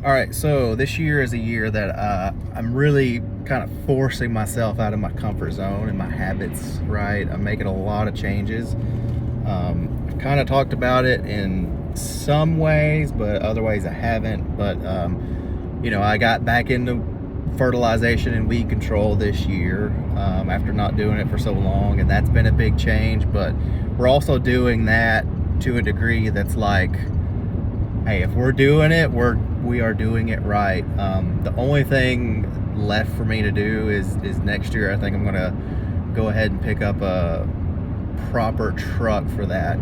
All right, so this year is a year that I'm really kind of forcing myself out of my comfort zone and my habits, right? I'm making a lot of changes. I've kind of talked about it in some ways, but other ways I haven't. But, I got back into fertilization and weed control this year after not doing it for so long, and that's been a big change. But we're also doing that to a degree that's like, hey, if we're doing it, we are doing it right. The only thing left for me to do is next year. I think I'm gonna go ahead and pick up a proper truck for that.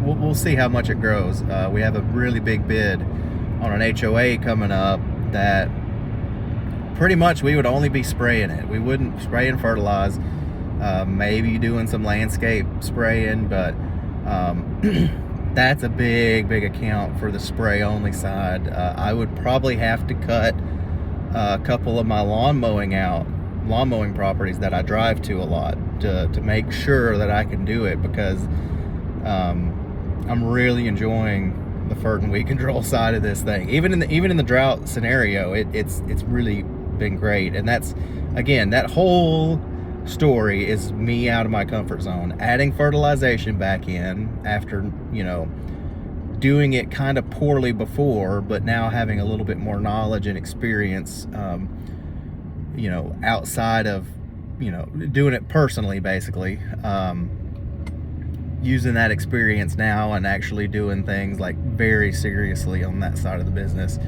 We'll see how much it grows. We have a really big bid on an HOA coming up that pretty much we would only be spraying it. We wouldn't spray and fertilize. Maybe doing some landscape spraying, but that's a big account for the spray only side. I would probably have to cut a couple of my lawn mowing properties that I drive to a lot to make sure that I can do it, because I'm really enjoying the fert and weed control side of this thing. Even in the drought scenario, it's really been great. And that's, again, that whole story is me out of my comfort zone, adding fertilization back in after doing it kind of poorly before, but now having a little bit more knowledge and experience outside of doing it personally, basically, using that experience now and actually doing things like very seriously on that side of the business.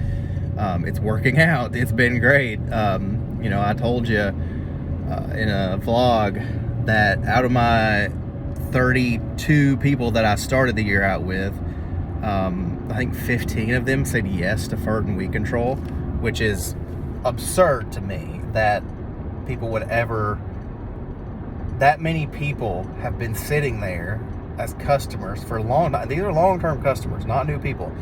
It's working out. It's been great. I told you in a vlog that out of my 32 people that I started the year out with, I think 15 of them said yes to fert and weed control, which is absurd to me that that many people have been sitting there as customers for a long time. These are long-term customers, not new people.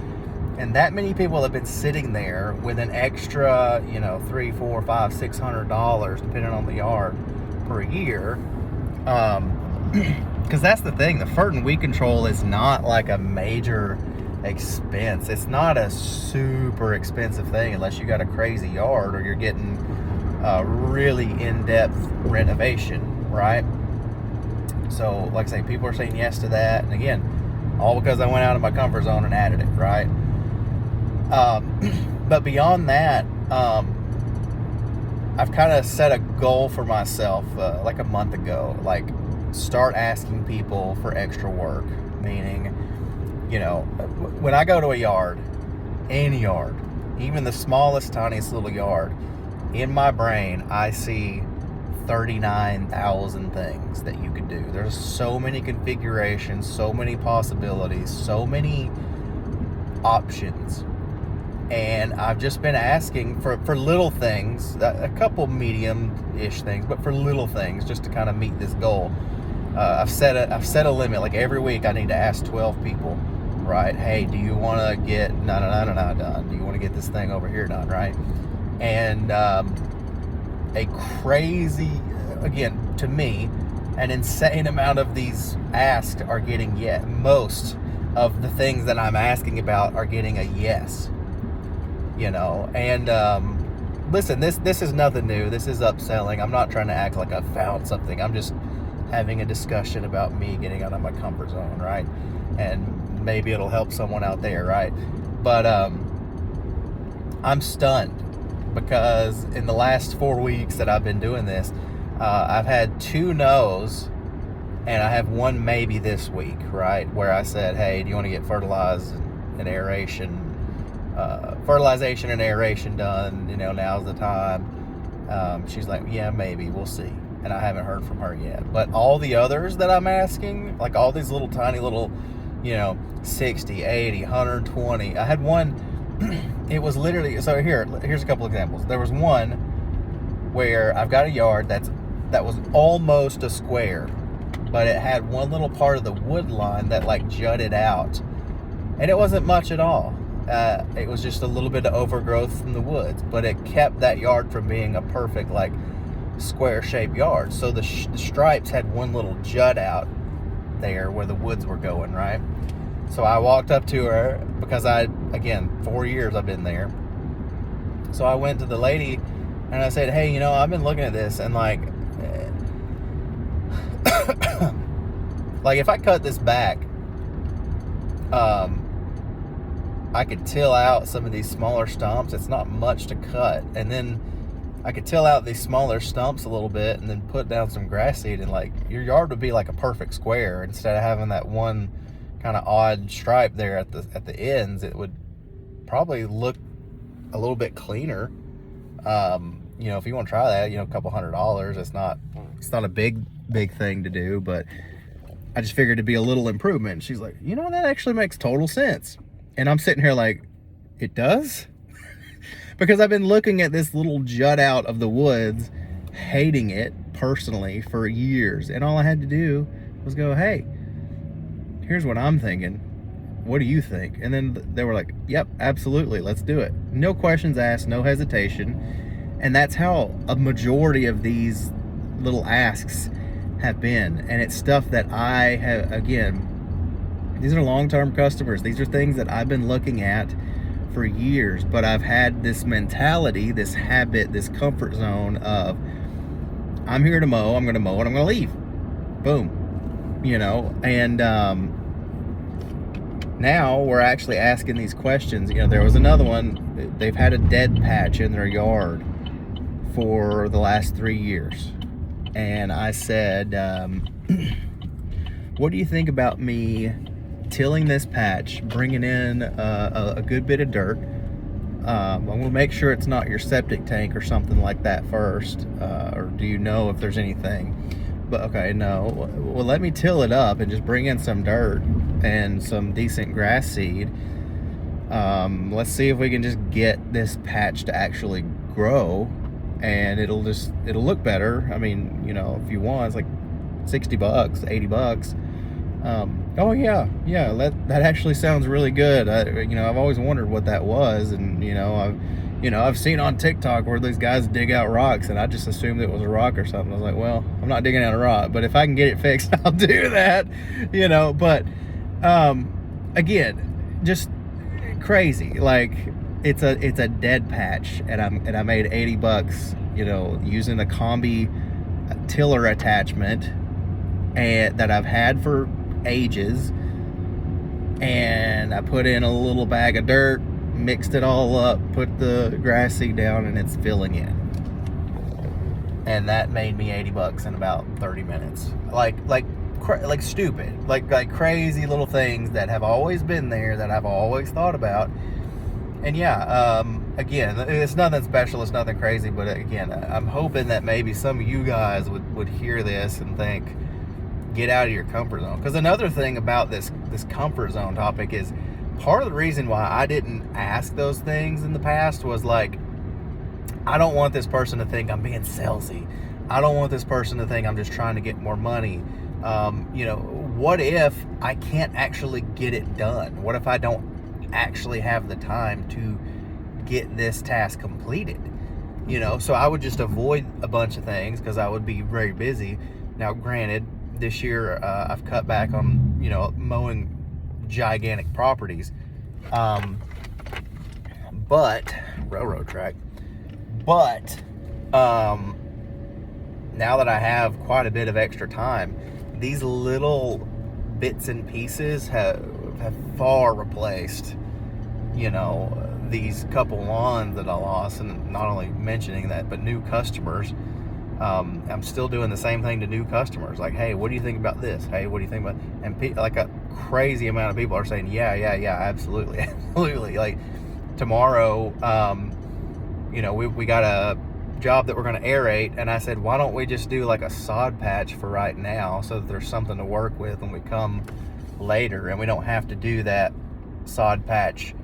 And that many people have been sitting there with an extra, $300, $400, $500, $600, depending on the yard, per year. Because that's the thing, the fert and weed control is not like a major expense. It's not a super expensive thing unless you got a crazy yard or you're getting a really in-depth renovation, right? So, like I say, people are saying yes to that. And again, all because I went out of my comfort zone and added it, right? But beyond that, I've kind of set a goal for myself like a month ago, like start asking people for extra work. Meaning, when I go to a yard, any yard, even the smallest, tiniest little yard, in my brain, I see 39,000 things that you could do. There's so many configurations, so many possibilities, so many options. And I've just been asking for little things, a couple medium-ish things, but for little things, just to kind of meet this goal. I've set a limit. Like every week, I need to ask 12 people, right? Hey, do you want to get no done? Do you want to get this thing over here done, right? And a crazy, again, to me, an insane amount of these asked are getting yes. Most of the things that I'm asking about are getting a yes. And listen, this is nothing new. This is upselling. I'm not trying to act like I found something. I'm just having a discussion about me getting out of my comfort zone, right? And maybe it'll help someone out there, right? But I'm stunned because in the last 4 weeks that I've been doing this, I've had 2 no's and I have 1 maybe this week, right? Where I said, hey, do you want to get fertilization and aeration done? Now's the time. She's like, yeah, maybe, we'll see. And I haven't heard from her yet. But all the others that I'm asking, like all these little tiny little, 60, 80, 120. I had one, it was literally, so here's a couple examples. There was one where I've got a yard that was almost a square, but it had one little part of the wood line that like jutted out. And it wasn't much at all. It was just a little bit of overgrowth from the woods, but it kept that yard from being a perfect like square shaped yard. So the stripes had one little jut out there where the woods were going, right? So I walked up to her because again, 4 years I've been there, So I went to the lady and I said, hey, I've been looking at this, and like if I cut this back, I could till out some of these smaller stumps. It's not much to cut. And then I could till out these smaller stumps a little bit and then put down some grass seed, and like your yard would be like a perfect square instead of having that one kind of odd stripe there at the ends. It would probably look a little bit cleaner. If you want to try that, a couple $100. It's not a big thing to do, but I just figured it'd be a little improvement. She's like, that actually makes total sense. And I'm sitting here like, it does? Because I've been looking at this little jut out of the woods, hating it personally for years. And all I had to do was go, hey, here's what I'm thinking. What do you think? And then they were like, yep, absolutely, let's do it. No questions asked, no hesitation. And that's how a majority of these little asks have been. And it's stuff that I have, again, these are long-term customers. These are things that I've been looking at for years, but I've had this mentality, this habit, this comfort zone of, I'm here to mow, I'm going to mow, and I'm going to leave. Boom. And now we're actually asking these questions. There was another one, they've had a dead patch in their yard for the last 3 years. And I said, what do you think about me tilling this patch, bringing in a good bit of dirt? I'm going to make sure it's not your septic tank or something like that first. Or do you know if there's anything? But okay, no. Well, let me till it up and just bring in some dirt and some decent grass seed. Let's see if we can just get this patch to actually grow, and it'll look better. I mean, if you want, it's like $60, $80. Oh yeah, that actually sounds really good. I've always wondered what that was, and I've seen on TikTok where these guys dig out rocks, and I just assumed it was a rock or something. I was like, well, I'm not digging out a rock, but if I can get it fixed, I'll do that. But again, just crazy. Like it's a dead patch, and I made $80, using a combi tiller attachment and that I've had for ages, and I put in a little bag of dirt, mixed it all up, put the grass seed down, and it's filling in. And that made me $80 in about 30 minutes. Like stupid, like crazy little things that have always been there, that I've always thought about. And yeah, again, it's nothing special, it's nothing crazy, but again, I'm hoping that maybe some of you guys would hear this and think, get out of your comfort zone. Because another thing about this comfort zone topic is, part of the reason why I didn't ask those things in the past was like, I don't want this person to think I'm being salesy. I don't want this person to think I'm just trying to get more money. What if I can't actually get it done? What if I don't actually have the time to get this task completed? So I would just avoid a bunch of things because I would be very busy. Now, granted, this year I've cut back on mowing gigantic properties, but railroad track. But now that I have quite a bit of extra time, these little bits and pieces have far replaced these couple lawns that I lost. And not only mentioning that, but new customers. I'm still doing the same thing to new customers. Like, hey, what do you think about this? Hey, what do you think about? And like a crazy amount of people are saying, yeah, absolutely, absolutely. Like tomorrow, we got a job that we're going to aerate, and I said, why don't we just do like a sod patch for right now, so that there's something to work with when we come later, and we don't have to do that sod patch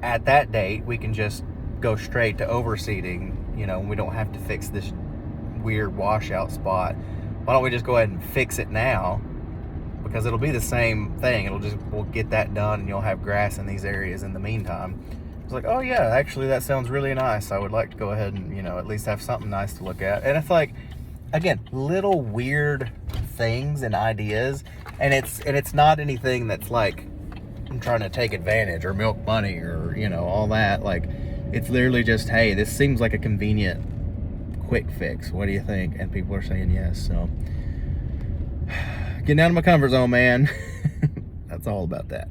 at that date. We can just go straight to overseeding. We don't have to fix this weird washout spot. Why don't we just go ahead and fix it now? Because it'll be the same thing. We'll get that done, and you'll have grass in these areas in the meantime. It's like, oh yeah, actually that sounds really nice. I would like to go ahead and, at least have something nice to look at. And it's like, again, little weird things and ideas. And it's not anything that's like, I'm trying to take advantage or milk money or, all that. Like, It's literally just, hey, this seems like a convenient quick fix. What do you think? And people are saying yes. So getting out of my comfort zone, man. That's all about that.